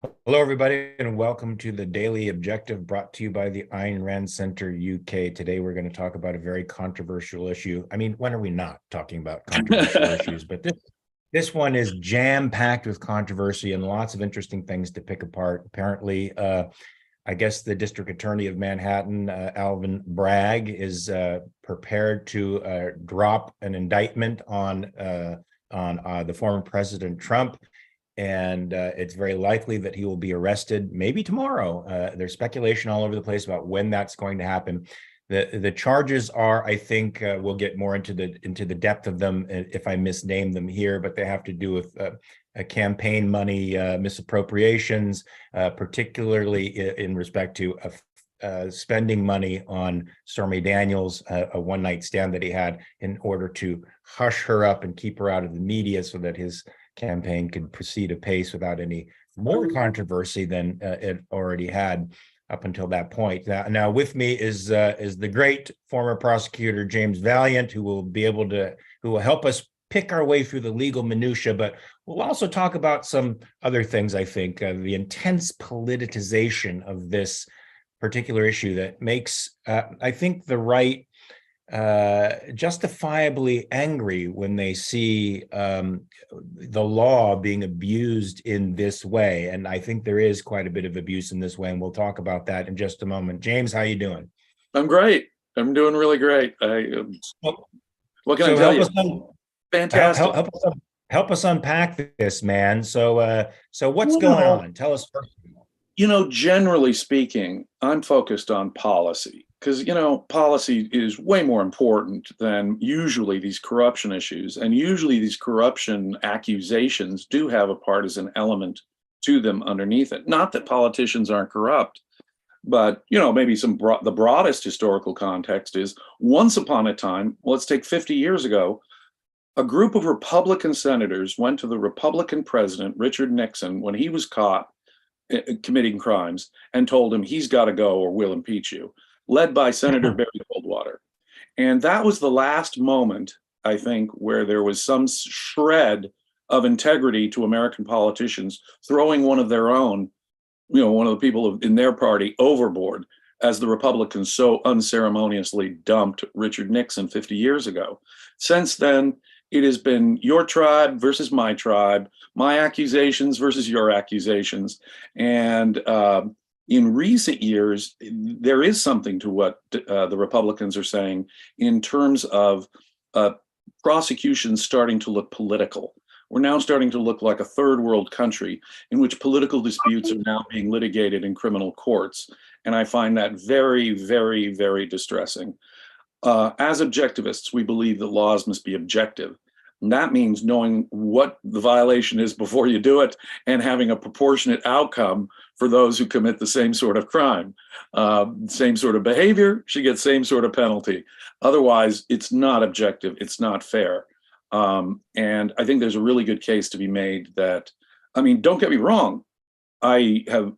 Hello, everybody, and welcome to the Daily Objective brought to you by the Ayn Rand Center UK. Today, we're going to talk about a very controversial issue. I mean, when are we not talking about controversial issues? But this one is jam-packed with controversy and lots of interesting things to pick apart. Apparently, I guess the District Attorney of Manhattan, Alvin Bragg, is prepared to drop an indictment on the former President Trump. And it's very likely that he will be arrested maybe tomorrow. There's speculation all over the place about when that's going to happen. The charges are, I think, we'll get more into the depth of them if I misname them here, but they have to do with campaign money misappropriations, particularly in respect to spending money on Stormy Daniels, a one-night stand that he had in order to hush her up and keep her out of the media so that his campaign could proceed apace without any more controversy than it already had up until that point. Now with me is the great former prosecutor James Valiant, who will help us pick our way through the legal minutia, but we'll also talk about some other things. I think the intense politicization of this particular issue that makes I think the right justifiably angry when they see the law being abused in this way. And I think there is quite a bit of abuse in this way, and we'll talk about that in just a moment. James, how you doing? I'm great. I'm doing really great. What can I tell you? Fantastic. Help us unpack this, man. So what's going Well, on? Tell us first. generally speaking, I'm focused on policy because, policy is way more important than usually these corruption issues. And usually these corruption accusations do have a partisan element to them underneath it. Not that politicians aren't corrupt, but, maybe the broadest historical context is once upon a time, let's take 50 years ago, a group of Republican senators went to the Republican president, Richard Nixon, when he was caught committing crimes and told him he's got to go or we'll impeach you, led by Senator Barry Goldwater. And that was the last moment, I think, where there was some shred of integrity to American politicians throwing one of their own, one of the people in their party overboard, as the Republicans so unceremoniously dumped Richard Nixon 50 years ago. Since then, it has been your tribe versus my tribe, my accusations versus your accusations. And in recent years, there is something to what the Republicans are saying in terms of prosecutions starting to look political. We're now starting to look like a third world country in which political disputes are now being litigated in criminal courts. And I find that very, very, very distressing. As objectivists, we believe that laws must be objective. And that means knowing what the violation is before you do it and having a proportionate outcome for those who commit the same sort of crime. Same sort of behavior should get same sort of penalty. Otherwise, it's not objective. It's not fair. And I think there's a really good case to be made that, don't get me wrong. I have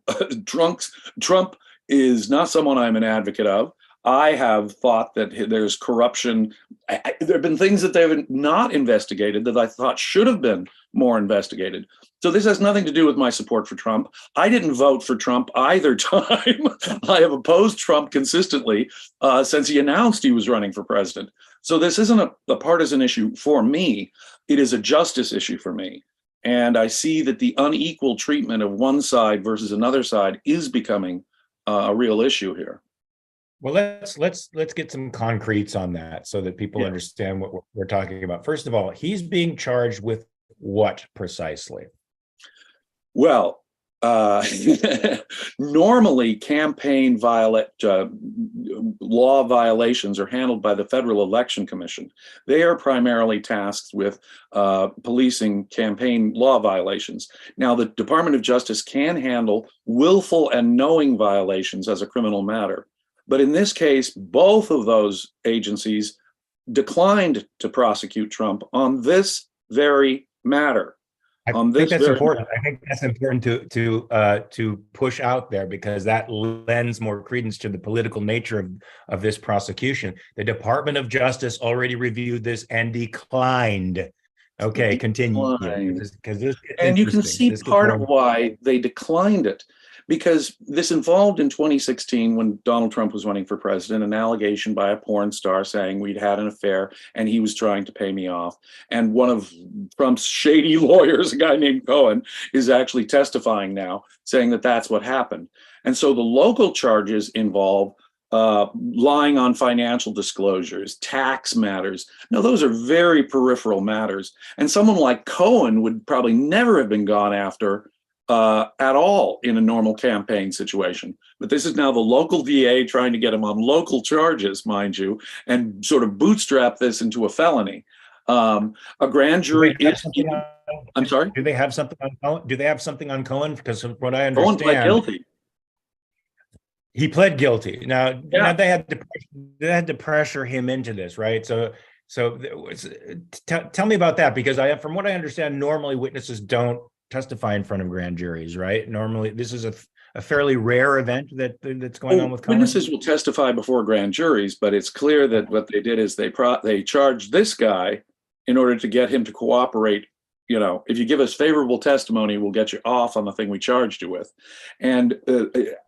Trump is not someone I'm an advocate of. I have thought that there's corruption. There have been things that they have not investigated that I thought should have been more investigated. So this has nothing to do with my support for Trump. I didn't vote for Trump either time. I have opposed Trump consistently since he announced he was running for president. So this isn't a partisan issue for me. It is a justice issue for me. And I see that the unequal treatment of one side versus another side is becoming a real issue here. Well, let's get some concretes on that so that people understand what we're talking about. First of all, he's being charged with what precisely? Well, normally campaign law violations are handled by the Federal Election Commission. They are primarily tasked with policing campaign law violations. Now, the Department of Justice can handle willful and knowing violations as a criminal matter. But in this case, both of those agencies declined to prosecute Trump on this very matter. I think that's important. I think that's important to push out there because that lends more credence to the political nature of this prosecution. The Department of Justice already reviewed this and declined Okay, continue, Declined. because this is And you can interesting. see This gets part more. of why they declined it, because this involved in 2016 when Donald Trump was running for president, an allegation by a porn star saying we'd had an affair and he was trying to pay me off. And one of Trump's shady lawyers, a guy named Cohen, is actually testifying now saying that that's what happened. And so the local charges involve lying on financial disclosures, tax matters. Now, those are very peripheral matters. And someone like Cohen would probably never have been gone after at all in a normal campaign situation. But this is now the local DA trying to get him on local charges, mind you, and sort of bootstrap this into a felony. A grand jury is. I'm sorry? Do they have something on Cohen? Do they have something on Cohen? Because from what I Cohen pled understand, guilty. he pled guilty. Now, Yeah. now they had to pressure him into this, right? So tell me about that, because from what I understand, normally witnesses don't testify in front of grand juries, right? Normally, this is a fairly rare event that's going on with Cohen. Witnesses will testify before grand juries, but it's clear that what they did is they charged this guy in order to get him to cooperate. You know, if you give us favorable testimony, we'll get you off on the thing we charged you with. And,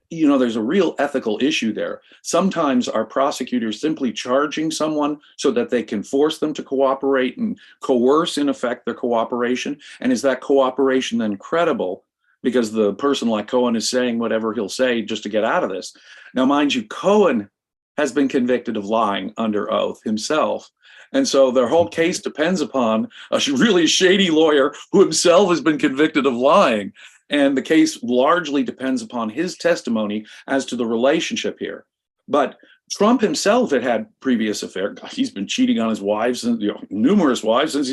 you know, there's a real ethical issue there. Sometimes are prosecutors simply charging someone so that they can force them to cooperate and coerce, in effect, their cooperation? And is that cooperation then credible? Because the person like Cohen is saying whatever he'll say just to get out of this. Now, mind you, Cohen has been convicted of lying under oath himself. And so their whole case depends upon a really shady lawyer who himself has been convicted of lying. And the case largely depends upon his testimony as to the relationship here. But Trump himself had previous affairs. He's been cheating on his wives and numerous wives since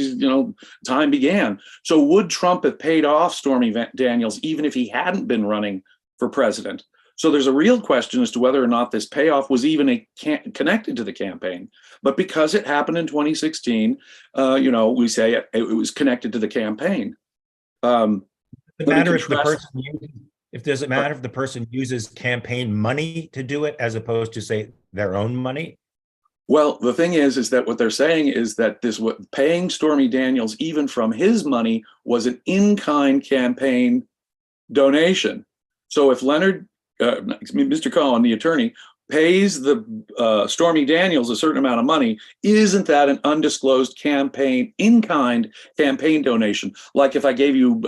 time began. So would Trump have paid off Stormy Daniels even if he hadn't been running for president? So there's a real question as to whether or not this payoff was even connected to the campaign. But because it happened in 2016, we say it was connected to the campaign. Does it matter if does it matter if the person uses campaign money to do it as opposed to, say, their own money? Well, the thing is that what they're saying is that paying Stormy Daniels even from his money was an in-kind campaign donation. So if Mr. Cohen, the attorney, pays the Stormy Daniels a certain amount of money, isn't that an undisclosed in-kind campaign donation? Like if I gave you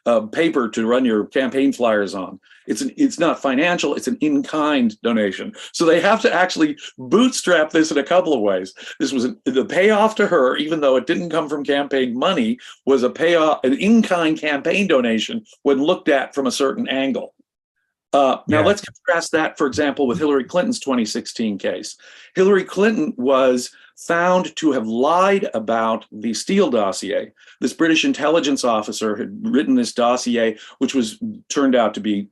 a paper to run your campaign flyers on. It's not financial, it's an in-kind donation. So they have to actually bootstrap this in a couple of ways. This was the payoff to her, even though it didn't come from campaign money, was an in-kind campaign donation when looked at from a certain angle. Now, let's contrast that, for example, with Hillary Clinton's 2016 case. Hillary Clinton was found to have lied about the Steele dossier. This British intelligence officer had written this dossier, which turned out to be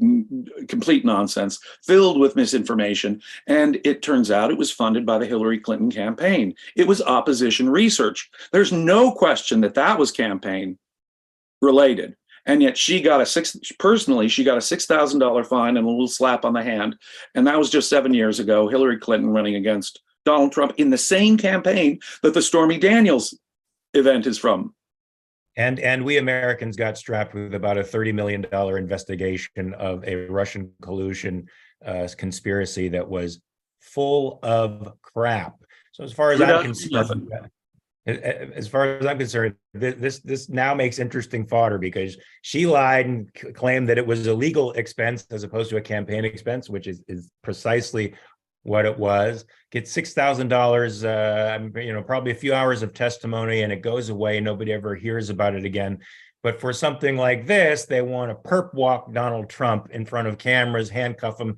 complete nonsense, filled with misinformation. And it turns out it was funded by the Hillary Clinton campaign. It was opposition research. There's no question that was campaign related. And yet she got a $6,000 fine and a little slap on the hand. And that was just 7 years ago, Hillary Clinton running against Donald Trump in the same campaign that the Stormy Daniels event is from. And we Americans got strapped with about a $30 million investigation of a Russian collusion conspiracy that was full of crap. So as far as I'm concerned, this now makes interesting fodder, because she lied and claimed that it was a legal expense as opposed to a campaign expense, which is precisely what it was. Get $6,000, probably a few hours of testimony, and it goes away. Nobody ever hears about it again. But for something like this, they want to perp walk Donald Trump in front of cameras, handcuff him,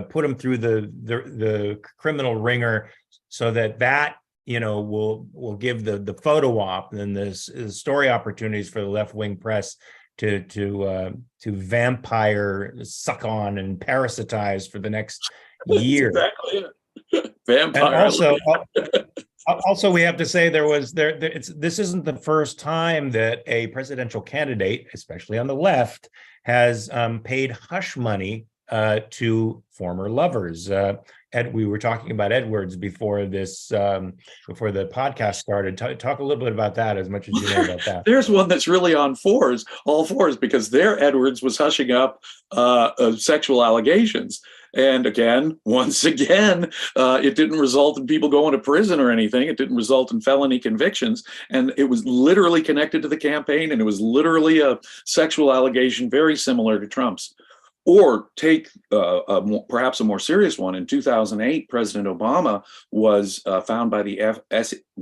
put him through the criminal ringer, so that will give the photo op and the story opportunities for the left-wing press to vampire, suck on, and parasitize for the next year. Exactly it. Vampire. And also, we have to say this isn't the first time that a presidential candidate, especially on the left, has paid hush money to former lovers. we were talking about Edwards before this, before the podcast started. Talk a little bit about that, as much as you know about that. There's one that's really on all fours, because there Edwards was hushing up sexual allegations. And again, once again, it didn't result in people going to prison or anything. It didn't result in felony convictions. And it was literally connected to the campaign, and it was literally a sexual allegation very similar to Trump's. Or take perhaps a more serious one. In 2008, President Obama was found by the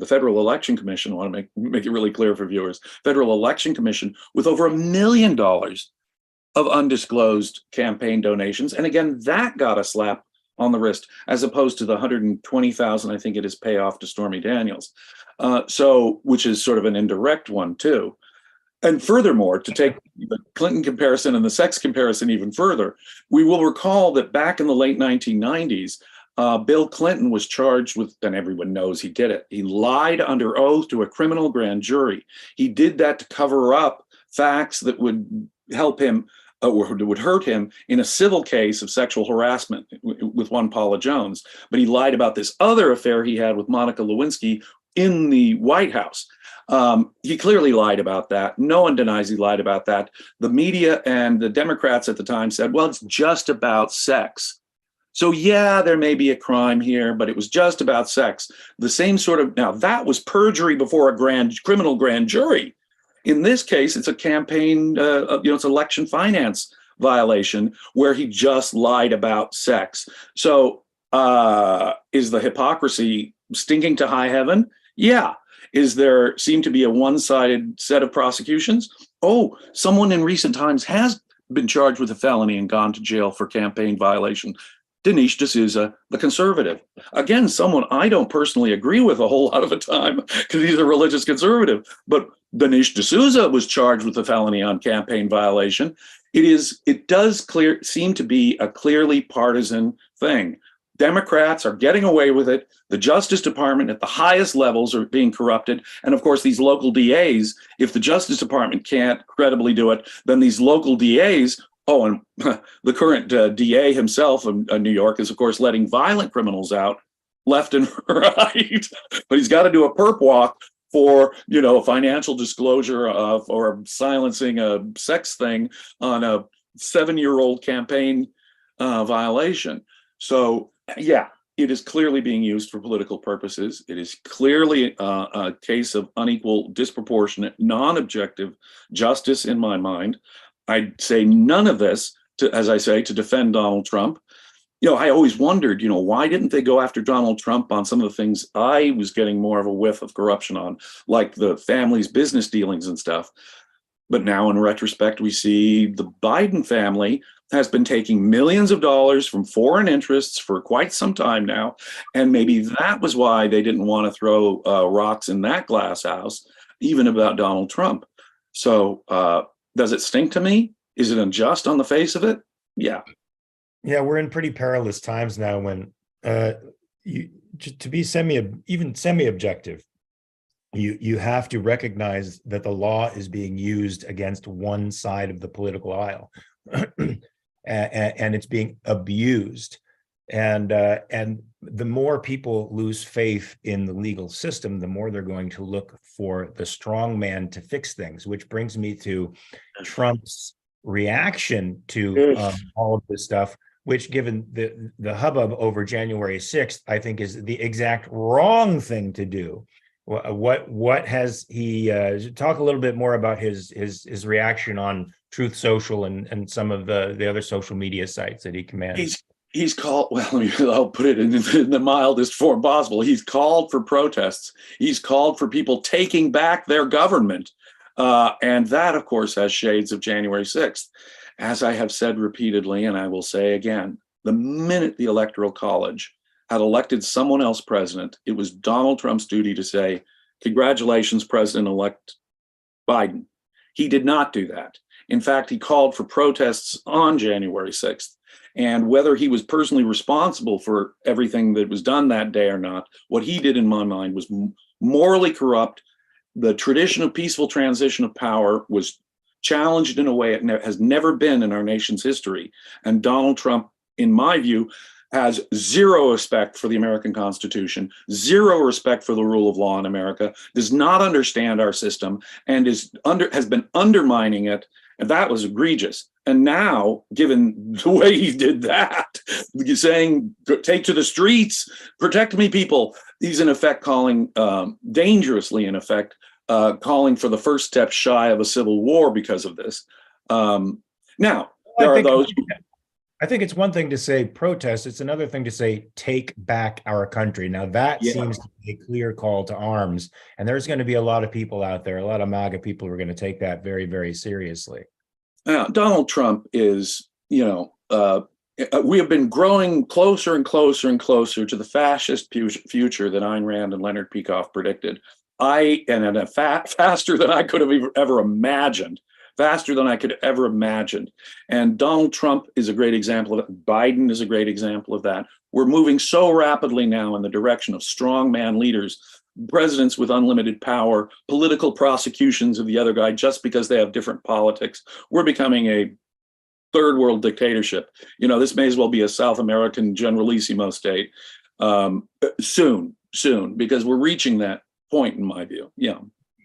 Federal Election Commission. I want to make it really clear for viewers. Federal Election Commission with over $1 million of undisclosed campaign donations. And again, that got a slap on the wrist, as opposed to the 120,000, I think it is, payoff to Stormy Daniels. Which is sort of an indirect one too. And furthermore, to take the Clinton comparison and the sex comparison even further, we will recall that back in the late 1990s, Bill Clinton was charged with, and everyone knows he did it, he lied under oath to a criminal grand jury. He did that to cover up facts that would help him or would hurt him in a civil case of sexual harassment with one Paula Jones. But he lied about this other affair he had with Monica Lewinsky in the White House. He clearly lied about that. No one denies he lied about that. The media and the Democrats at the time said, well, it's just about sex. So yeah, there may be a crime here, but it was just about sex. The same sort of, now that was perjury before a criminal grand jury. In this case, it's a campaign, it's election finance violation where he just lied about sex. So is the hypocrisy stinking to high heaven? Yeah. Is there seem to be a one-sided set of prosecutions? Oh, someone in recent times has been charged with a felony and gone to jail for campaign violation. Dinesh D'Souza, the conservative. Again, someone I don't personally agree with a whole lot of the time because he's a religious conservative. But Dinesh D'Souza was charged with a felony on campaign violation. It does seem to be a clearly partisan thing. Democrats are getting away with it. The Justice Department at the highest levels are being corrupted. And of course, these local DAs, if the Justice Department can't credibly do it, then these local DAs, and the current DA himself in New York is, of course, letting violent criminals out left and right. But he's got to do a perp walk for, a financial disclosure of or silencing a sex thing on a 7-year-old campaign violation. So, yeah, it is clearly being used for political purposes. It is clearly a case of unequal, disproportionate, non-objective justice in my mind. I'd say none of this, to defend Donald Trump. I always wondered, why didn't they go after Donald Trump on some of the things I was getting more of a whiff of corruption on, like the family's business dealings and stuff. But now in retrospect, we see the Biden family has been taking millions of dollars from foreign interests for quite some time now. And maybe that was why they didn't want to throw rocks in that glass house, even about Donald Trump. So does it stink to me? Is it unjust on the face of it? Yeah. Yeah, we're in pretty perilous times now when to be semi-objective, you have to recognize that the law is being used against one side of the political aisle. And it's being abused, and the more people lose faith in the legal system, the more they're going to look for the strong man to fix things. Which brings me to Trump's reaction to all of this stuff, which, given the hubbub over January 6th, I think is the exact wrong thing to do. What has he talk a little bit more about his reaction on Truth Social and some of the other social media sites that he commands? He's called, I'll put it in the mildest form possible. He's called for protests. He's called for people taking back their government. And that, of course, has shades of January 6th. As I have said repeatedly, and I will say again, the minute the Electoral College had elected someone else president, it was Donald Trump's duty to say, congratulations, President-elect Biden. He did not do that. In fact, he called for protests on January 6th. And whether he was personally responsible for everything that was done that day or not, what he did, in my mind, was morally corrupt. The tradition of peaceful transition of power was challenged in a way it has never been in our nation's history. And Donald Trump, in my view, has zero respect for the American Constitution, zero respect for the rule of law in America, does not understand our system, and has been undermining it. And that was egregious. And now, given the way he did that, saying, take to the streets, protect me, people, he's in effect calling, dangerously in effect, calling for the first step shy of a civil war because of this. Now, there are those. I think it's one thing to say protest. It's another thing to say take back our country. Now that seems to be a clear call to arms. And there's going to be a lot of people out there, a lot of MAGA people who are going to take that very, very seriously. Donald Trump is, we have been growing closer and closer and closer to the fascist future that Ayn Rand and Leonard Peikoff predicted. Faster than I could have ever imagined. Faster than I could ever imagined. And Donald Trump is a great example of it. Biden is a great example of that. We're moving so rapidly now in the direction of strongman leaders, presidents with unlimited power, political prosecutions of the other guy just because they have different politics. We're becoming a third world dictatorship. This may as well be a South American generalissimo state soon, because we're reaching that point in my view.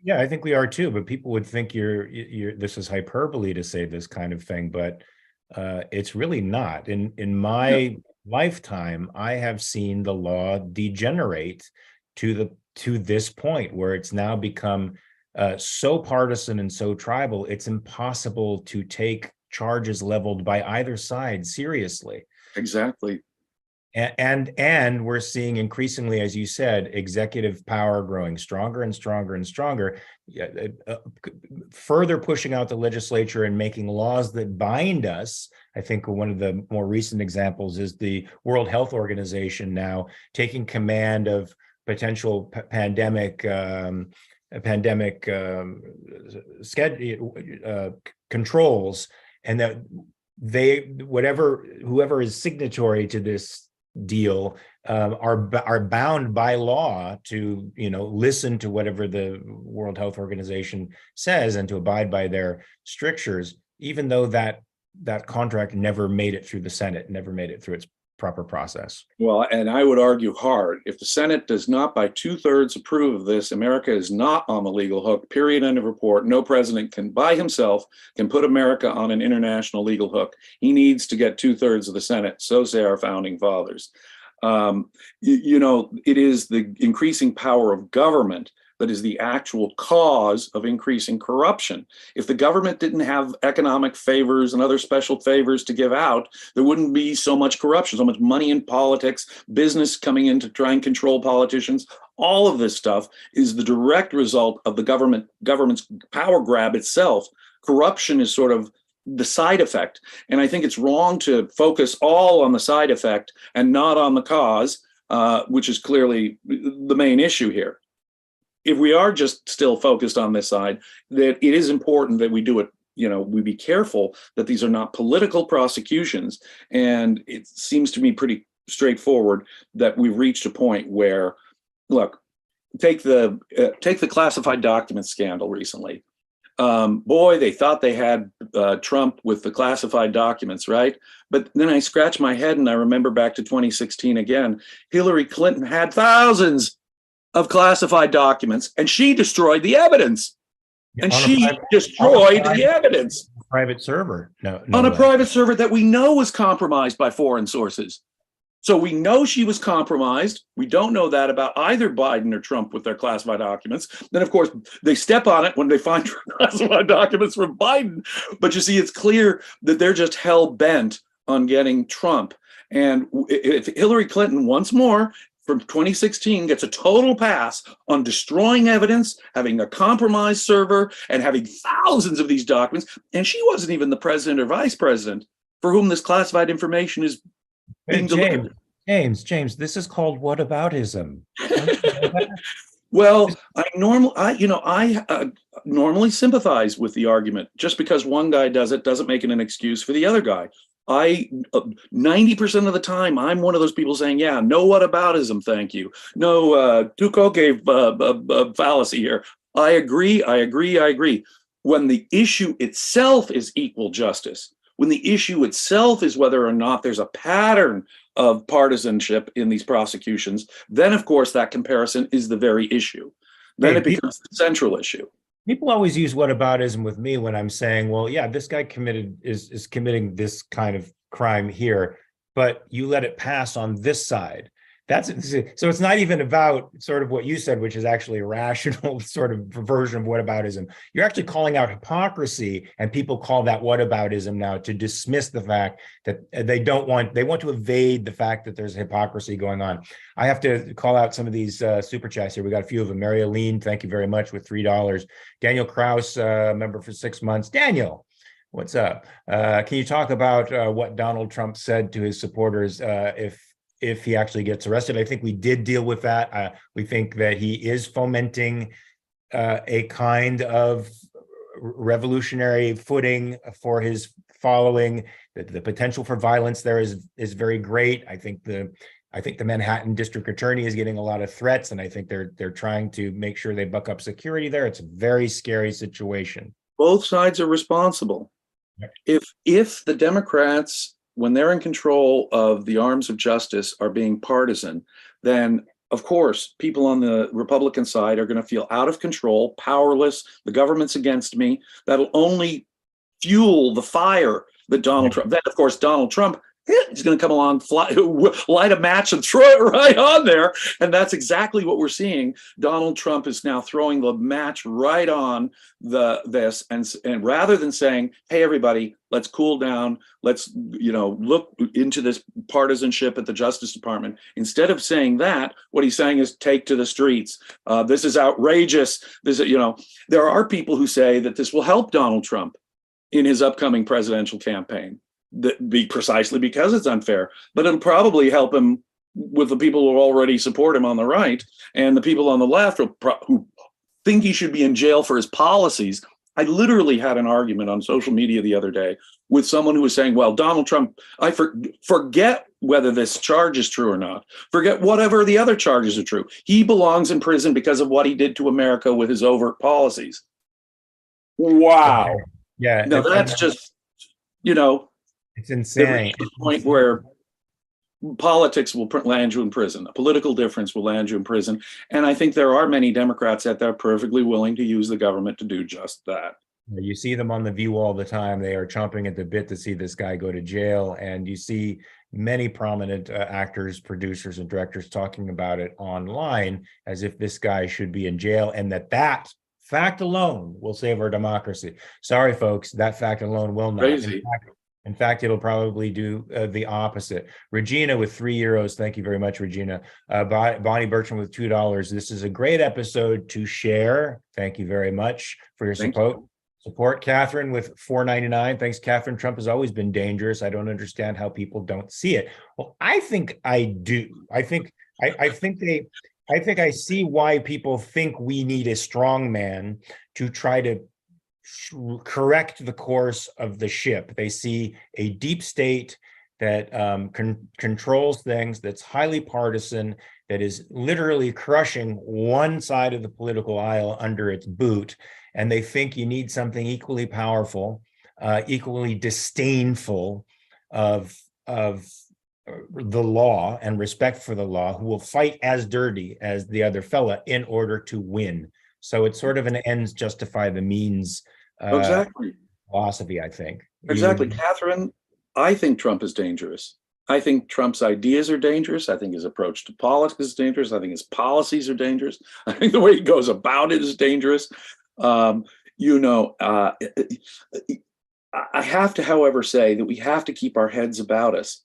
Yeah, I think we are too, but people would think this is hyperbole to say this kind of thing, but it's really not. In my lifetime, I have seen the law degenerate to this point where it's now become so partisan and so tribal, it's impossible to take charges leveled by either side seriously. Exactly. And we're seeing increasingly, as you said, executive power growing stronger and stronger and stronger, further pushing out the legislature and making laws that bind us. I think one of the more recent examples is the World Health Organization now taking command of potential pandemic controls, and that whoever is signatory to this deal are bound by law to listen to whatever the World Health Organization says and to abide by their strictures, even though that contract never made it through the Senate, never made it through its proper process. Well, and I would argue hard, if the Senate does not by 2/3 approve of this, America is not on the legal hook, period, end of report. No president can by himself can put America on an international legal hook. He needs to get 2/3 of the Senate. So say our founding fathers. It is the increasing power of government that is the actual cause of increasing corruption. If the government didn't have economic favors and other special favors to give out, there wouldn't be so much corruption, so much money in politics, business coming in to try and control politicians. All of this stuff is the direct result of the government's power grab itself. Corruption is sort of the side effect. And I think it's wrong to focus all on the side effect and not on the cause, which is clearly the main issue here. If we are just still focused on this side, that it is important that we do it, we be careful that these are not political prosecutions. And it seems to me pretty straightforward that we've reached a point where, look, take the classified document scandal recently. Boy, they thought they had Trump with the classified documents, right? But then I scratch my head and I remember back to 2016 again. Hillary Clinton had thousands of classified documents, and she destroyed the evidence. And she destroyed the evidence. Private server. No on a way. Private server that we know was compromised by foreign sources. So we know she was compromised. We don't know that about either Biden or Trump with their classified documents. Then, of course, they step on it when they find classified documents from Biden. But you see, it's clear that they're just hell-bent on getting Trump. And if Hillary Clinton, once more, from 2016 gets a total pass on destroying evidence, having a compromised server, and having thousands of these documents. And she wasn't even the president or vice president for whom this classified information is being delivered. James, this is called whataboutism. Well, I normally sympathize with the argument. Just because one guy does it doesn't make it an excuse for the other guy. 90% of the time, I'm one of those people saying, yeah, no whataboutism, thank you. No Tukok fallacy here. I agree. When the issue itself is equal justice, when the issue itself is whether or not there's a pattern of partisanship in these prosecutions, then of course that comparison is the very issue. Then it becomes the central issue. People always use whataboutism with me when I'm saying, well, yeah, this guy is committing this kind of crime here, but you let it pass on this side. So it's not even about sort of what you said, which is actually a rational sort of version of whataboutism. You're actually calling out hypocrisy, and people call that whataboutism now to dismiss the fact that they want to evade the fact that there's hypocrisy going on. I have to call out some of these super chats here. We got a few of them. Mary Aline, thank you very much, with $3. Daniel Krause, member for 6 months. Daniel, what's up? Can you talk about what Donald Trump said to his supporters if he actually gets arrested? I think we did deal with that. We think that he is fomenting a kind of revolutionary footing for his following. The potential for violence there is very great. I think the Manhattan district attorney is getting a lot of threats, and I think they're trying to make sure they buck up security there. It's a very scary situation. Both sides are responsible. If the Democrats, when they're in control of the arms of justice, are being partisan, then of course people on the Republican side are going to feel out of control, powerless. The government's against me. That'll only fuel the fire that Donald Trump. Then of course Donald Trump, he's going to come along, light a match and throw it right on there. And that's exactly what we're seeing. Donald Trump is now throwing the match right on this. And rather than saying, hey, everybody, let's cool down. Let's, look into this partisanship at the Justice Department. Instead of saying that, what he's saying is take to the streets. This is outrageous. There are people who say that this will help Donald Trump in his upcoming presidential campaign. Precisely because it's unfair, but it'll probably help him with the people who already support him on the right, and the people on the left who think he should be in jail for his policies. I literally had an argument on social media the other day with someone who was saying, well, Donald Trump, forget whether this charge is true or not. Forget whatever the other charges are true. He belongs in prison because of what he did to America with his overt policies. Wow. Yeah. No, that's just, it's insane. The point where politics will land you in prison. A political difference will land you in prison. And I think there are many Democrats out there perfectly willing to use the government to do just that. You see them on The View all the time. They are chomping at the bit to see this guy go to jail. And you see many prominent actors, producers, and directors talking about it online as if this guy should be in jail, and that fact alone will save our democracy. Sorry, folks, that fact alone will not. Crazy. In fact, it'll probably do the opposite. Regina with €3. Thank you very much, Regina. Bonnie Bertram with $2. This is a great episode to share. Thank you very much for your support. Catherine with $4.99. Thanks, Catherine. Trump has always been dangerous. I don't understand how people don't see it. Well, I think I do. I think I see why people think we need a strong man to try to correct the course of the ship. They see a deep state that controls things, that's highly partisan, that is literally crushing one side of the political aisle under its boot. And they think you need something equally powerful, equally disdainful of the law and respect for the law, who will fight as dirty as the other fella in order to win. So it's sort of an ends justify the means exactly philosophy, I think. Exactly. Catherine, I think Trump is dangerous. I think Trump's ideas are dangerous. I think his approach to politics is dangerous. I think his policies are dangerous. I think the way he goes about it is dangerous. I have to, however, say that we have to keep our heads about us.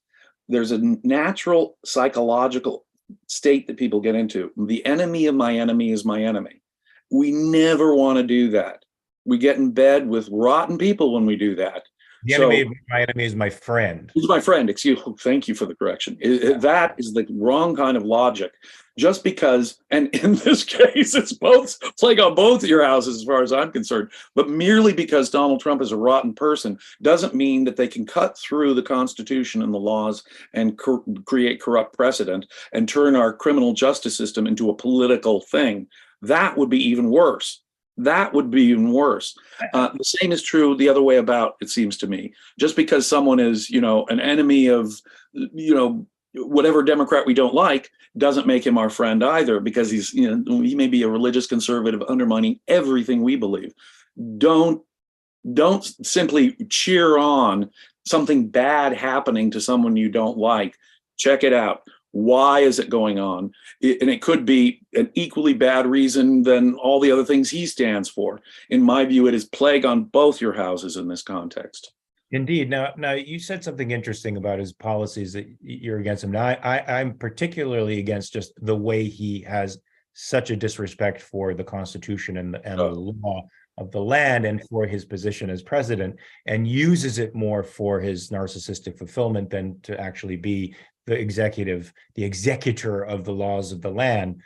There's a natural psychological state that people get into. The enemy of my enemy is my enemy. We never want to do that. We get in bed with rotten people when we do that. The enemy of my enemy is my friend. He's my friend. Excuse. Thank you for the correction. That is the wrong kind of logic. Just because, and in this case, it's playing on both of your houses as far as I'm concerned, but merely because Donald Trump is a rotten person doesn't mean that they can cut through the Constitution and the laws and create corrupt precedent and turn our criminal justice system into a political thing. That would be even worse. That would be even worse. The same is true the other way about, it seems to me. Just because someone is, an enemy of, whatever Democrat we don't like doesn't make him our friend either, because he's, he may be a religious conservative undermining everything we believe. Don't simply cheer on something bad happening to someone you don't like. Check it out. Why is it going on? And it could be an equally bad reason than all the other things he stands for. In my view, it is plague on both your houses in this context. Indeed. Now you said something interesting about his policies that you're against him. Now, I'm particularly against just the way he has such a disrespect for the Constitution and the law of the land, and for his position as president, and uses it more for his narcissistic fulfillment than to actually be the executor of the laws of the land.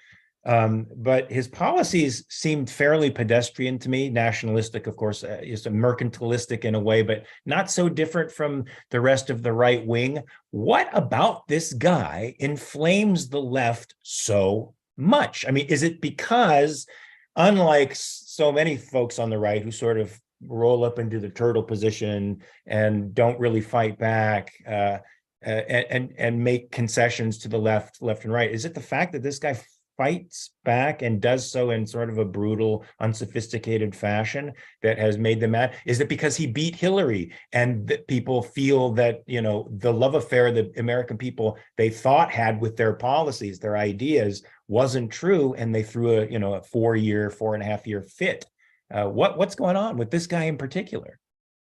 But his policies seemed fairly pedestrian to me, nationalistic, of course, just a mercantilistic in a way, but not so different from the rest of the right wing. What about this guy inflames the left so much? I mean, is it because, unlike so many folks on the right who sort of roll up into the turtle position and don't really fight back, and make concessions to the left and right, is it the fact that this guy fights back and does so in sort of a brutal, unsophisticated fashion that has made them mad? Is it because he beat Hillary and that people feel that, the love affair that American people they thought had with their policies, their ideas, wasn't true, and they threw a 4.5 year fit? What's going on with this guy in particular?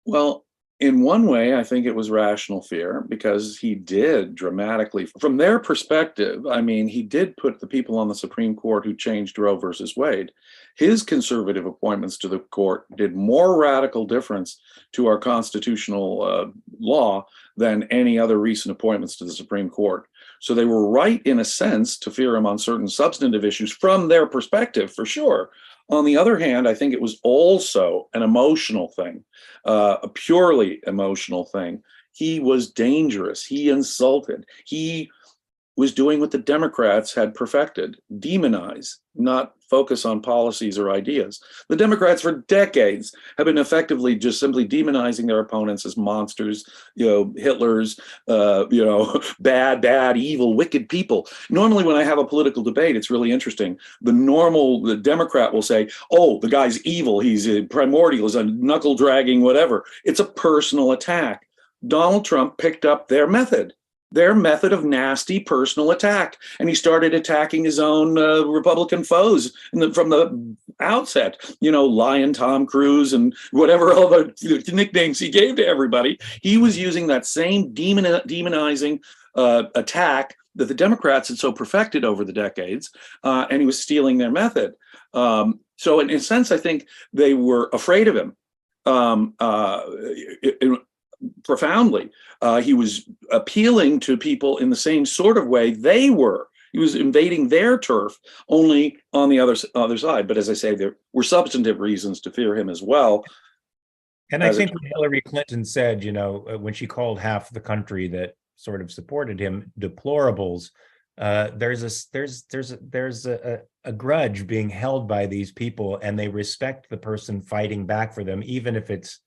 Well, in one way, I think it was rational fear, because he did dramatically, from their perspective, I mean, he did put the people on the Supreme Court who changed Roe versus Wade. His conservative appointments to the court did more radical difference to our constitutional law than any other recent appointments to the Supreme Court. So they were right, in a sense, to fear him on certain substantive issues from their perspective, for sure. On the other hand, I think it was also an emotional thing, a purely emotional thing. He was dangerous. He insulted. He was doing what the Democrats had perfected: demonize, not focus on policies or ideas. The Democrats for decades have been effectively just simply demonizing their opponents as monsters, Hitlers, bad, evil, wicked people. Normally, when I have a political debate, it's really interesting. The Democrat will say, oh, the guy's evil, he's primordial, he's a knuckle dragging, whatever. It's a personal attack. Donald Trump picked up their method of nasty personal attack. And he started attacking his own Republican foes from the outset, Lion Tom Cruise and whatever other nicknames he gave to everybody. He was using that same demonizing attack that the Democrats had so perfected over the decades, and he was stealing their method. So in a sense, I think they were afraid of him. Profoundly. He was appealing to people in the same sort of way they were. He was invading their turf, only on the other side. But as I say, there were substantive reasons to fear him as well. And I think what Hillary Clinton said, when she called half the country that sort of supported him deplorables, there's a grudge being held by these people, and they respect the person fighting back for them, even if it's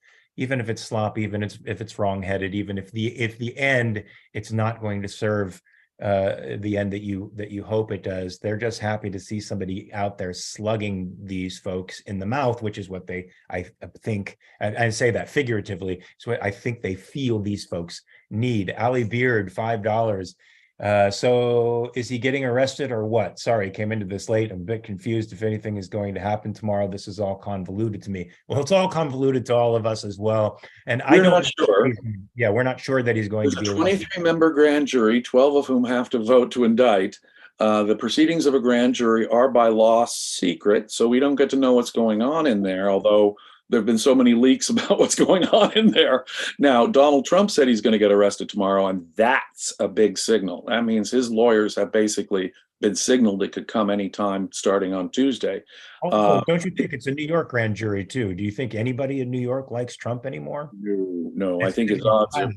slop, even if it's wrongheaded, even if the end it's not going to serve the end that you hope it does. They're just happy to see somebody out there slugging these folks in the mouth, which is what I think, and I say that figuratively, so I think they feel these folks need. Ali Beard, $5. So is he getting arrested or what? Sorry, came into this late. I'm a bit confused if anything is going to happen tomorrow. This is all convoluted to me. Well, it's all convoluted to all of us as well. And we're not sure. Yeah, we're not sure that he's going to be arrested. 23-member grand jury, 12 of whom have to vote to indict. The proceedings of a grand jury are by law secret, so we don't get to know what's going on in there, although there have been so many leaks about what's going on in there. Now, Donald Trump said he's going to get arrested tomorrow, and that's a big signal. That means his lawyers have basically been signaled it could come anytime starting on Tuesday. Also, don't you think it's a New York grand jury too? Do you think anybody in New York likes Trump anymore? No, I think his odds are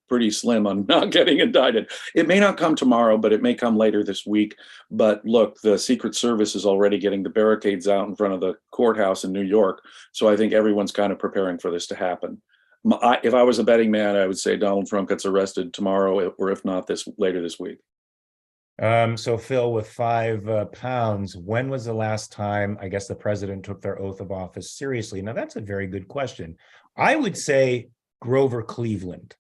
pretty slim on not getting indicted. It may not come tomorrow, but it may come later this week. But look, the Secret Service is already getting the barricades out in front of the courthouse in New York. So I think everyone's kind of preparing for this to happen. If I was a betting man, I would say Donald Trump gets arrested tomorrow, or if not later this week. So Phil, with 5 pounds, when was the last time, I guess, the president took their oath of office seriously? Now, that's a very good question. I would say Grover Cleveland.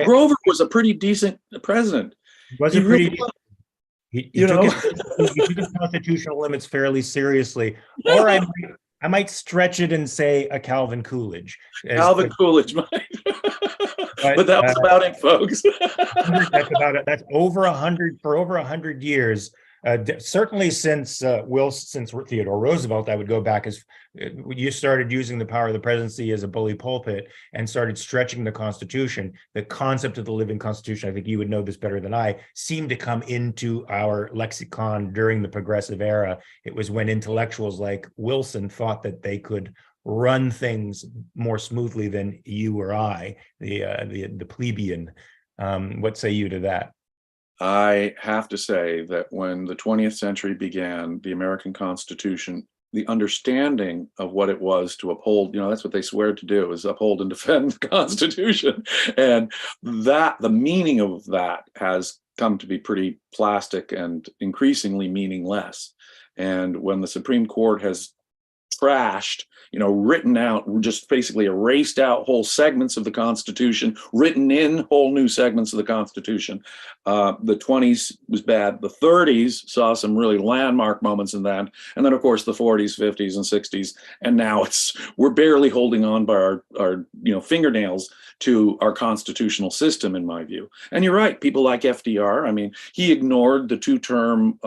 Grover was a pretty decent president. Was He a really pretty was, he you took know. his constitutional limits fairly seriously, or I might stretch it and say a Calvin Coolidge. Calvin Coolidge, but But that was about it, folks. that's about it. That's over 100 for over 100 years. Certainly since since Theodore Roosevelt, I would go back as you started using the power of the presidency as a bully pulpit and started stretching the Constitution. The concept of the living Constitution, I think you would know this better than I, seemed to come into our lexicon during the progressive era. It was when intellectuals like Wilson thought that they could run things more smoothly than you or I, the plebeian. What say you to that? I have to say that when the 20th century began, the American Constitution, the understanding of what it was to uphold, that's what they swear to do, is uphold and defend the Constitution. And that the meaning of that has come to be pretty plastic and increasingly meaningless. And when the Supreme Court has trashed, written out, just basically erased out whole segments of the Constitution, written in whole new segments of the Constitution. The 20s was bad. The 30s saw some really landmark moments in that. And then, of course, the 40s, 50s, and 60s. And now we're barely holding on by our fingernails to our constitutional system, in my view. And you're right, people like FDR, I mean, he ignored the two-term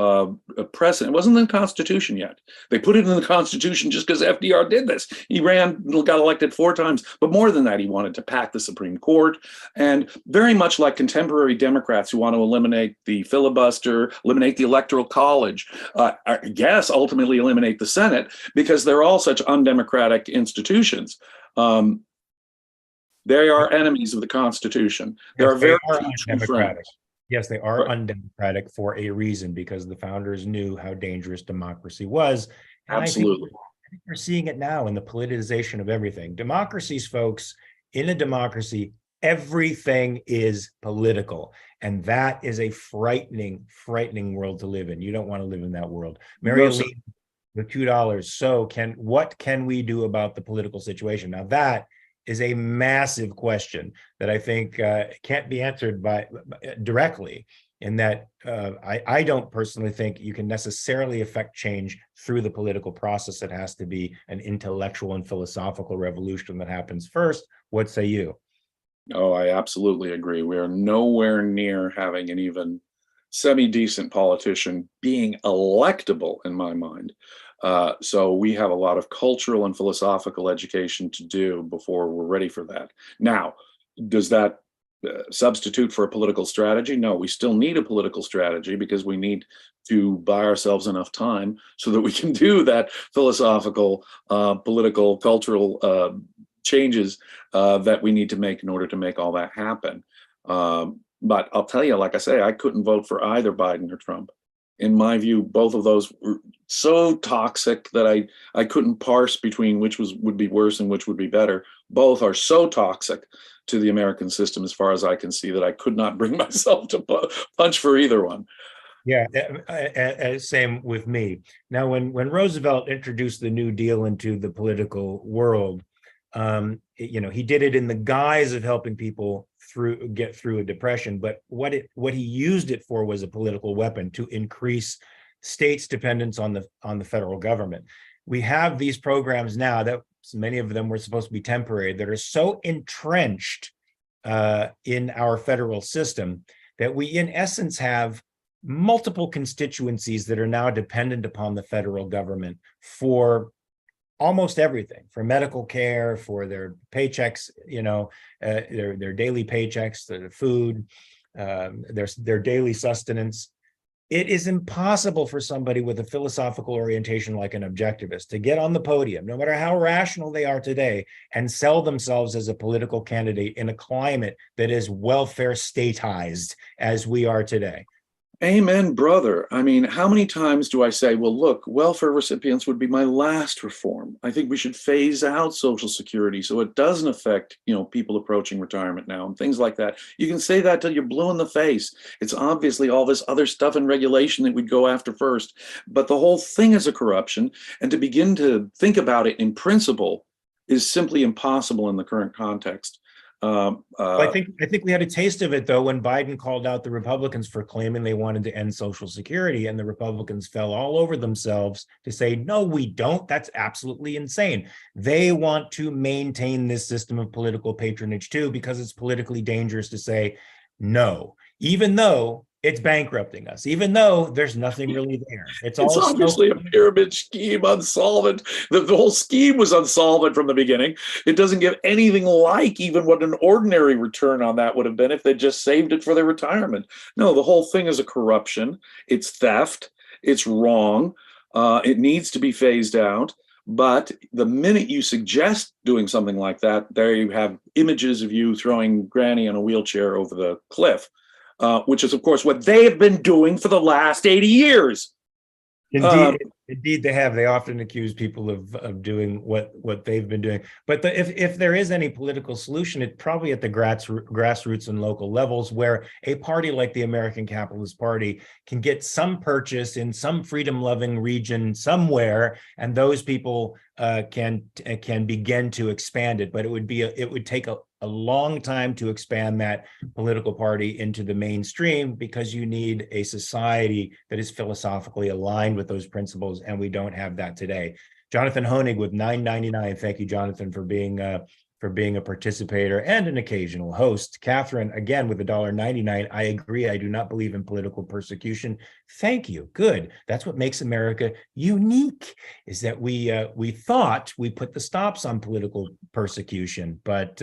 precedent. It wasn't in the Constitution yet. They put it in the Constitution just because FDR did this. He got elected 4 times, but more than that, he wanted to pack the Supreme Court. And very much like contemporary Democrats who want to eliminate the filibuster, eliminate the Electoral College, I guess ultimately eliminate the Senate, because they're all such undemocratic institutions. They are enemies of the Constitution. There are very few friends. Yes, they are undemocratic for a reason, because the founders knew how dangerous democracy was. And Absolutely. I think we're seeing it now in the politicization of everything. Democracies, folks, in a democracy, everything is political. And that is a frightening, frightening world to live in. You don't want to live in that world. Mary Lee, with $2. So what can we do about the political situation? Now, that is a massive question that I think can't be answered directly, in that I don't personally think you can necessarily affect change through the political process. It has to be an intellectual and philosophical revolution that happens first. What say you? Oh, I absolutely agree. We are nowhere near having an even semi-decent politician being electable, in my mind. So we have a lot of cultural and philosophical education to do before we're ready for that. Now, does that substitute for a political strategy? No, we still need a political strategy, because we need to buy ourselves enough time so that we can do that philosophical, political, cultural changes that we need to make in order to make all that happen. But I'll tell you, like I say, I couldn't vote for either Biden or Trump. In my view, both of those were so toxic that I couldn't parse between which would be worse and which would be better. Both are so toxic to the American system, as far as I can see, that I could not bring myself to punch for either one. Yeah, same with me. Now, when Roosevelt introduced the New Deal into the political world, he did it in the guise of helping people get through a depression. But what he used it for was a political weapon to increase states' dependence on the federal government. We have these programs now that many of them were supposed to be temporary, that are so entrenched in our federal system that we, in essence, have multiple constituencies that are now dependent upon the federal government for almost everything, for medical care, for their paychecks, their daily paychecks, their food, their daily sustenance. It is impossible for somebody with a philosophical orientation like an objectivist to get on the podium, no matter how rational they are today, and sell themselves as a political candidate in a climate that is welfare statized as we are today. Amen, brother. I mean, how many times do I say, well, look, welfare recipients would be my last reform. I think we should phase out Social Security so it doesn't affect, people approaching retirement now and things like that. You can say that till you're blue in the face. It's obviously all this other stuff and regulation that we'd go after first. But the whole thing is a corruption. And to begin to think about it in principle is simply impossible in the current context. I think we had a taste of it, though, when Biden called out the Republicans for claiming they wanted to end Social Security, and the Republicans fell all over themselves to say, no, we don't. That's absolutely insane. They want to maintain this system of political patronage, too, because it's politically dangerous to say no, even though it's bankrupting us, even though there's nothing really there. It's obviously a pyramid scheme, unsolvent. The whole scheme was unsolvent from the beginning. It doesn't give anything like even what an ordinary return on that would have been if they just saved it for their retirement. No, the whole thing is a corruption. It's theft. It's wrong. It needs to be phased out. But the minute you suggest doing something like that, there you have images of you throwing Granny in a wheelchair over the cliff. Which is, of course, what they have been doing for the last 80 years. Indeed, they have. They often accuse people of doing what they've been doing. But if there is any political solution, it's probably at the grassroots and local levels, where a party like the American Capitalist Party can get some purchase in some freedom-loving region somewhere, and those people can begin to expand it. But it would take a long time to expand that political party into the mainstream, because you need a society that is philosophically aligned with those principles, and we don't have that today. Jonathan Honig with $9.99. Thank you, Jonathan, for being a participator and an occasional host. Catherine, again, with $1.99. I agree. I do not believe in political persecution. Thank you. Good. That's what makes America unique, is that we thought we put the stops on political persecution, but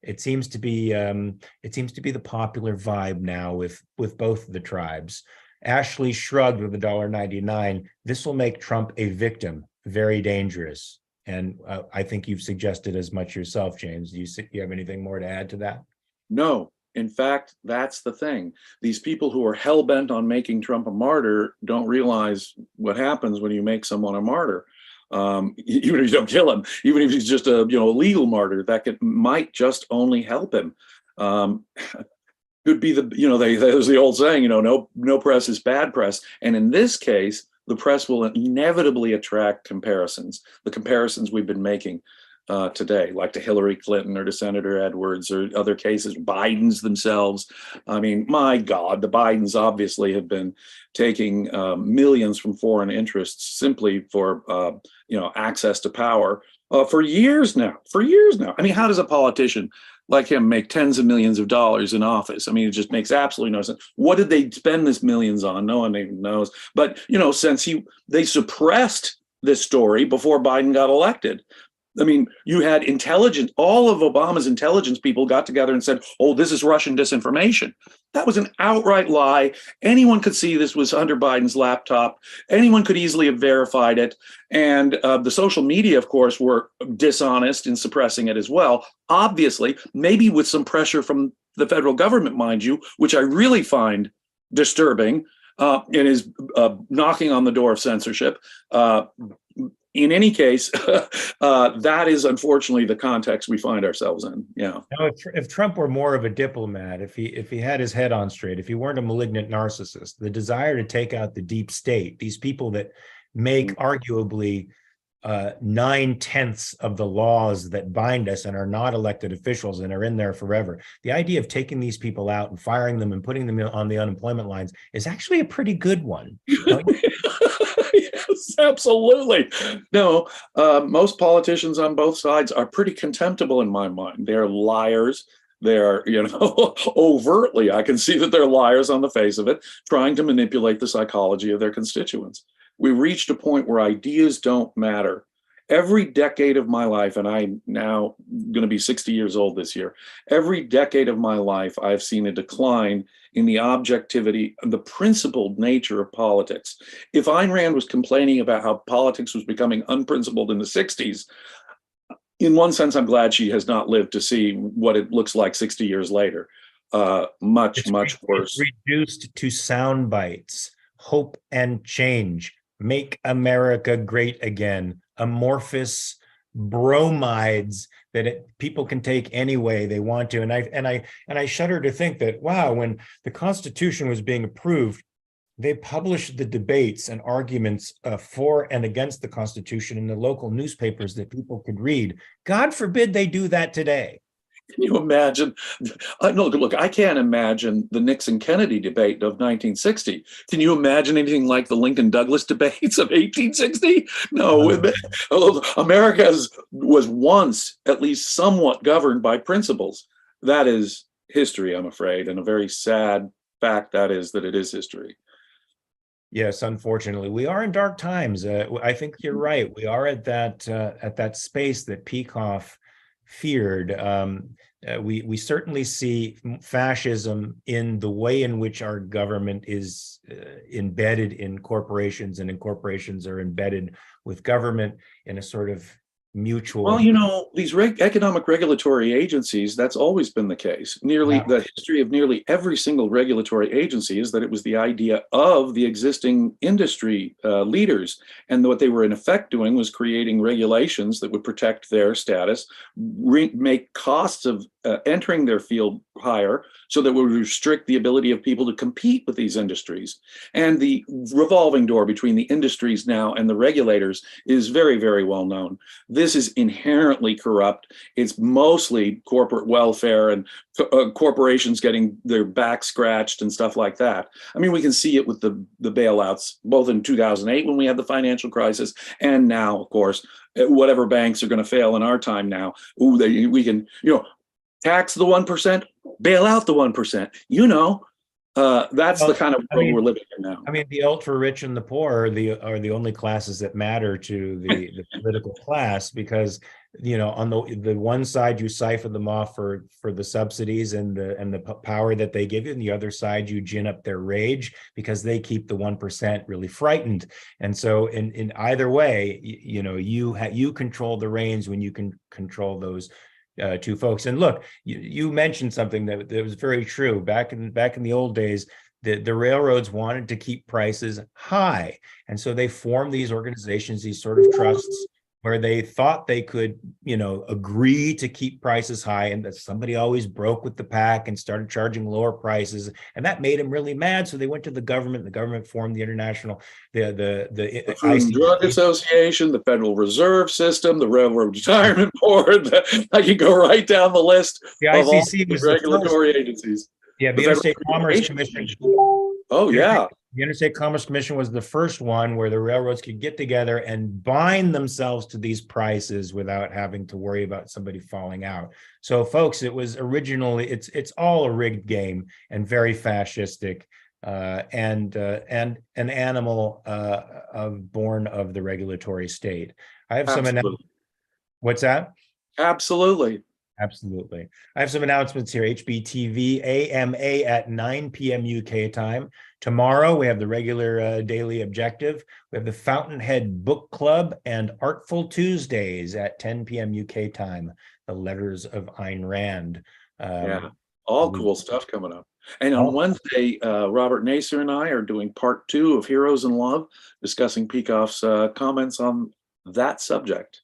it seems to be the popular vibe now with both the tribes. Ashley shrugged with $1.99. This will make Trump a victim. Very dangerous. And I think you've suggested as much yourself, James. Do you have anything more to add to that? No. In fact, that's the thing. These people who are hell-bent on making Trump a martyr don't realize what happens when you make someone a martyr. Even if you don't kill him, even if he's just a legal martyr, that might just only help him. Could be there's the old saying, no press is bad press, and in this case, the press will inevitably attract comparisons. The comparisons we've been making today, like to Hillary Clinton or to Senator Edwards or other cases, Biden's themselves. I mean, my God, the Bidens obviously have been taking millions from foreign interests simply for access to power for years now. I mean, how does a politician like him make tens of millions of dollars in office? I mean, it just makes absolutely no sense. What did they spend this millions on? No one even knows. But since they suppressed this story before Biden got elected. I mean, you had all of Obama's intelligence people got together and said, oh, this is Russian disinformation. That was an outright lie. Anyone could see this was Hunter Biden's laptop. Anyone could easily have verified it. And the social media, of course, were dishonest in suppressing it as well. Obviously, maybe with some pressure from the federal government, mind you, which I really find disturbing and is knocking on the door of censorship. In any case, that is unfortunately the context we find ourselves in. Yeah. Now, if Trump were more of a diplomat, if he had his head on straight, if he weren't a malignant narcissist, the desire to take out the deep state, these people that make arguably 9/10 of the laws that bind us and are not elected officials and are in there forever. The idea of taking these people out and firing them and putting them on the unemployment lines is actually a pretty good one. Yes, absolutely. No, most politicians on both sides are pretty contemptible in my mind. They're liars. They're, overtly, I can see that they're liars on the face of it, trying to manipulate the psychology of their constituents. We reached a point where ideas don't matter. Every decade of my life, and I'm now going to be 60 years old this year, every decade of my life, I've seen a decline in the objectivity and the principled nature of politics. If Ayn Rand was complaining about how politics was becoming unprincipled in the 60s, in one sense, I'm glad she has not lived to see what it looks like 60 years later. much worse. It's reduced to sound bites. Hope and change. Make America great again. Amorphous bromides that people can take any way they want to. And I shudder to think that, wow, when the Constitution was being approved, they published the debates and arguments for and against the Constitution in the local newspapers that people could read. God forbid they do that today. Can you imagine? No, look, I can't imagine the Nixon-Kennedy debate of 1960. Can you imagine anything like the Lincoln-Douglas debates of 1860? No. America was once at least somewhat governed by principles. That is history, I'm afraid, and a very sad fact that it is history. Yes, unfortunately, we are in dark times. I think you're right. We are at that space that Peikoff feared. We certainly see fascism in the way in which our government is embedded in corporations, and corporations are embedded with government in a sort of mutual. Well, these economic regulatory agencies, that's always been the case. The history of nearly every single regulatory agency is that it was the idea of the existing industry leaders. And what they were in effect doing was creating regulations that would protect their status, make costs of entering their field higher, so that would restrict the ability of people to compete with these industries. And the revolving door between the industries now and the regulators is very, very well known. This is inherently corrupt. It's mostly corporate welfare and corporations getting their back scratched and stuff like that. I mean, we can see it with the bailouts, both in 2008 when we had the financial crisis, and now, of course, whatever banks are going to fail in our time now. We can, tax the 1%, bail out the 1%. That's the kind of world we're living in now. I mean, the ultra rich and the poor are the only classes that matter to the political class, because on the one side you siphon them off for the subsidies and the power that they give you, and the other side you gin up their rage because they keep the 1% really frightened. And so in either way, you control the reins when you can control those two folks. And look, you mentioned something that was very true. Back in the old days, the railroads wanted to keep prices high, and so they formed these organizations, these sort of trusts, where they thought they could, agree to keep prices high, and that somebody always broke with the pack and started charging lower prices, and that made them really mad. So they went to the government. The government formed the international, the Food and Drug Association, the Federal Reserve System, the Railroad Retirement Board. I can go right down the list. The ICC was regulatory agencies. Yeah, the Interstate Commerce Commission. Oh, yeah. The Interstate Commerce Commission was the first one where the railroads could get together and bind themselves to these prices without having to worry about somebody falling out. So, folks, it was originally, it's all a rigged game and very fascistic, and an animal born of the regulatory state. I have some. What's that? Absolutely. Absolutely. I have some announcements here. HBTV AMA at 9 p.m. UK time. Tomorrow, we have the regular Daily Objective. We have the Fountainhead Book Club and Artful Tuesdays at 10 p.m. UK time. The Letters of Ayn Rand. All cool stuff coming up. And on Wednesday, Robert Naser and I are doing part 2 of Heroes in Love, discussing Peikoff's comments on that subject.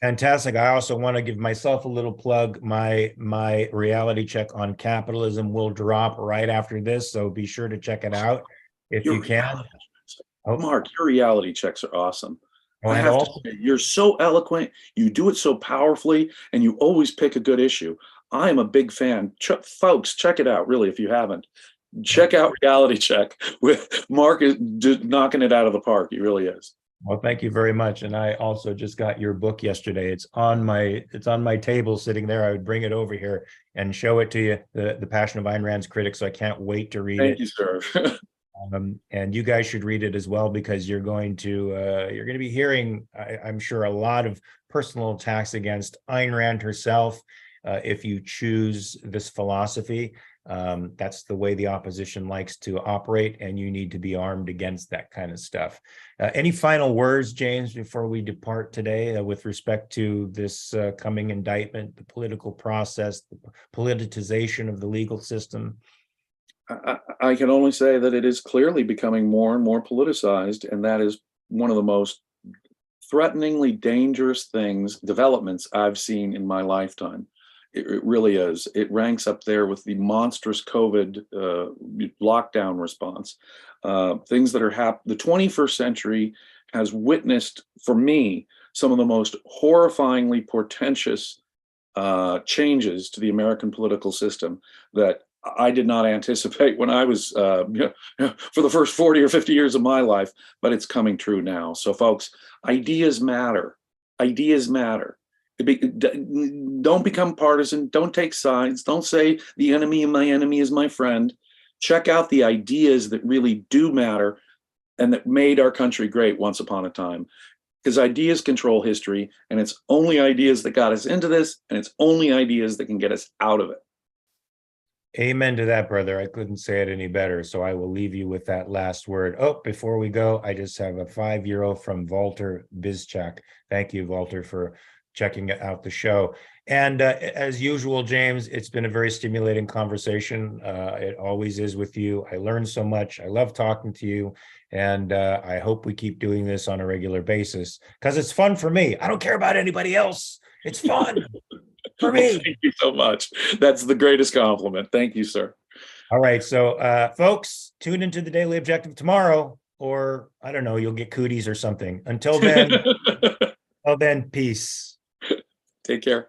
Fantastic. I also want to give myself a little plug. My reality check on capitalism will drop right after this, so be sure to check it out if you can. Mark, your reality checks are awesome. I have to say, you're so eloquent, you do it so powerfully, and you always pick a good issue. I am a big fan. Folks, check it out, really, if you haven't. Check out Reality Check with Mark is knocking it out of the park. He really is. Well, thank you very much. And I also just got your book yesterday. It's on my table sitting there. I would bring it over here and show it to you, the Passion of Ayn Rand's Critics. So I can't wait to read it. Thank you, sir. And you guys should read it as well, because you're going to be hearing, I'm sure, a lot of personal attacks against Ayn Rand herself if you choose this philosophy. That's the way the opposition likes to operate, and you need to be armed against that kind of stuff. Any final words, James, before we depart today with respect to this coming indictment, the political process, the politicization of the legal system? I can only say that it is clearly becoming more and more politicized, and that is one of the most threateningly dangerous developments I've seen in my lifetime. It really is. It ranks up there with the monstrous COVID lockdown response. Things that are happening. The 21st century has witnessed, for me, some of the most horrifyingly portentous changes to the American political system that I did not anticipate when I was for the first 40 or 50 years of my life, but it's coming true now. So folks, ideas matter. Ideas matter. Don't become partisan. Don't take sides. Don't say the enemy of my enemy is my friend. Check out the ideas that really do matter and that made our country great once upon a time. Because ideas control history, and it's only ideas that got us into this, and it's only ideas that can get us out of it. Amen to that, brother. I couldn't say it any better. So I will leave you with that last word. Oh, before we go, I just have a €5 from Walter Bizchak. Thank you, Walter, for checking out the show. And as usual, James, it's been a very stimulating conversation. It always is with you. I learned so much. I love talking to you. And I hope we keep doing this on a regular basis because it's fun for me. I don't care about anybody else. It's fun for me. Thank you so much. That's the greatest compliment. Thank you, sir. All right. So folks, tune into the Daily Objective tomorrow, or I don't know, you'll get cooties or something. Until then, peace. Take care.